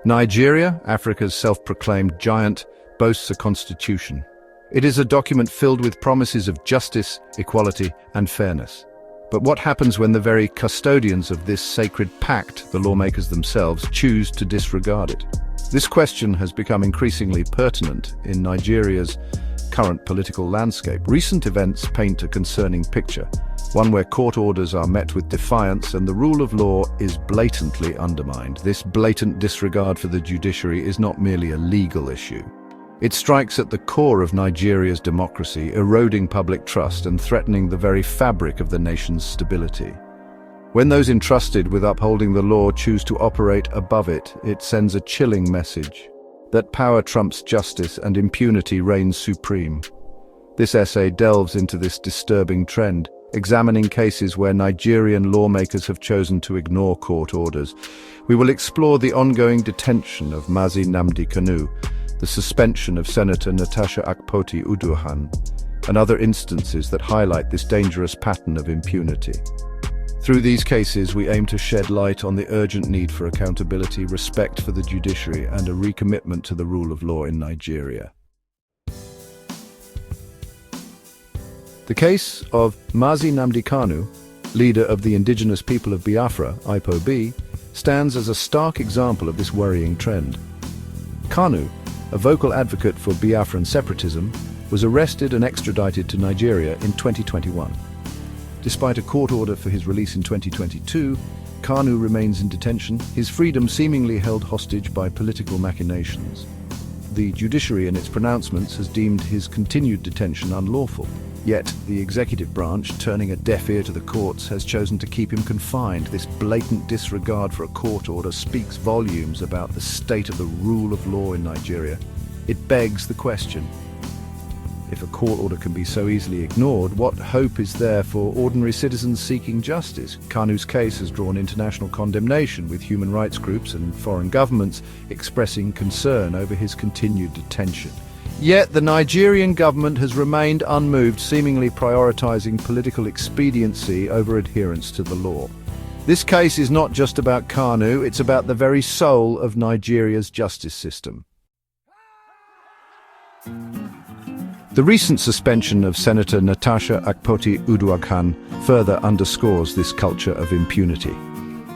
Nigeria, Africa's self-proclaimed giant, boasts a constitution. It is a document filled with promises of justice, equality, and fairness. But what happens when the very custodians of this sacred pact, the lawmakers themselves, choose to disregard it? This question has become increasingly pertinent in Nigeria's current political landscape. Recent events paint a concerning picture, one where court orders are met with defiance and the rule of law is blatantly undermined. This blatant disregard for the judiciary is not merely a legal issue. It strikes at the core of Nigeria's democracy, eroding public trust and threatening the very fabric of the nation's stability. When those entrusted with upholding the law choose to operate above it, it sends a chilling message that power trumps justice and impunity reigns supreme. This essay delves into this disturbing trend, examining cases where Nigerian lawmakers have chosen to ignore court orders. We will explore the ongoing detention of Mazi Nnamdi Kanu, the suspension of Senator Natasha Akpoti-Uduaghan, and other instances that highlight this dangerous pattern of impunity. Through these cases, we aim to shed light on the urgent need for accountability, respect for the judiciary, and a recommitment to the rule of law in Nigeria. The case of Mazi Nnamdi Kanu, leader of the indigenous people of Biafra, IPOB, stands as a stark example of this worrying trend. Kanu, a vocal advocate for Biafran separatism, was arrested and extradited to Nigeria in 2021. Despite a court order for his release in 2022, Kanu remains in detention, his freedom seemingly held hostage by political machinations. The judiciary in its pronouncements has deemed his continued detention unlawful. Yet, the executive branch, turning a deaf ear to the courts, has chosen to keep him confined. This blatant disregard for a court order speaks volumes about the state of the rule of law in Nigeria. It begs the question: if a court order can be so easily ignored, what hope is there for ordinary citizens seeking justice? Kanu's case has drawn international condemnation, with human rights groups and foreign governments expressing concern over his continued detention. Yet the Nigerian government has remained unmoved, seemingly prioritizing political expediency over adherence to the law. This case is not just about Kanu, it's about the very soul of Nigeria's justice system. The recent suspension of Senator Natasha Akpoti-Uduaghan further underscores this culture of impunity.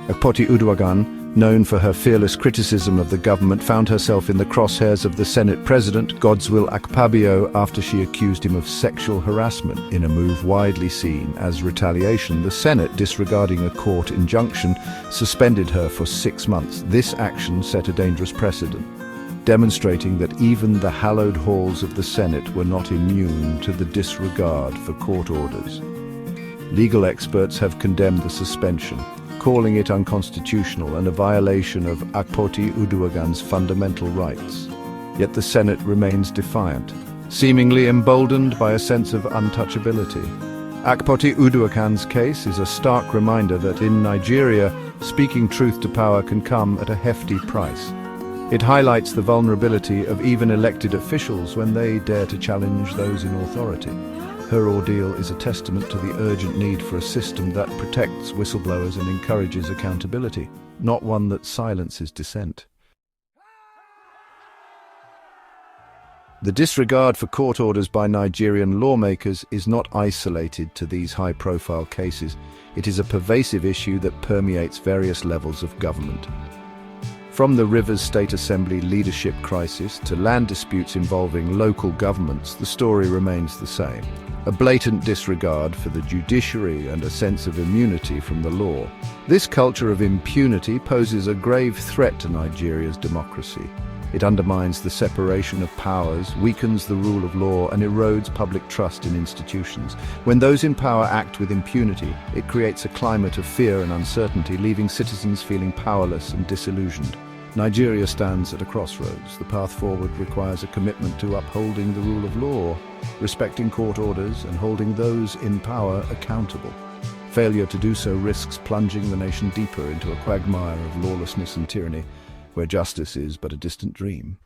Akpoti-Uduaghan, known for her fearless criticism of the government, found herself in the crosshairs of the Senate President, Godswill Akpabio, after she accused him of sexual harassment. In a move widely seen as retaliation, the Senate, disregarding a court injunction, suspended her for 6 months. This action set a dangerous precedent, demonstrating that even the hallowed halls of the Senate were not immune to the disregard for court orders. Legal experts have condemned the suspension, calling it unconstitutional and a violation of Akpoti-Uduaghan's fundamental rights. Yet the Senate remains defiant, seemingly emboldened by a sense of untouchability. Akpoti-Uduaghan's case is a stark reminder that in Nigeria, speaking truth to power can come at a hefty price. It highlights the vulnerability of even elected officials when they dare to challenge those in authority. Her ordeal is a testament to the urgent need for a system that protects whistleblowers and encourages accountability, not one that silences dissent. The disregard for court orders by Nigerian lawmakers is not isolated to these high-profile cases. It is a pervasive issue that permeates various levels of government. From the Rivers State Assembly leadership crisis to land disputes involving local governments, the story remains the same. A blatant disregard for the judiciary and a sense of immunity from the law. This culture of impunity poses a grave threat to Nigeria's democracy. It undermines the separation of powers, weakens the rule of law, and erodes public trust in institutions. When those in power act with impunity, it creates a climate of fear and uncertainty, leaving citizens feeling powerless and disillusioned. Nigeria stands at a crossroads. The path forward requires a commitment to upholding the rule of law, respecting court orders, and holding those in power accountable. Failure to do so risks plunging the nation deeper into a quagmire of lawlessness and tyranny, where justice is but a distant dream.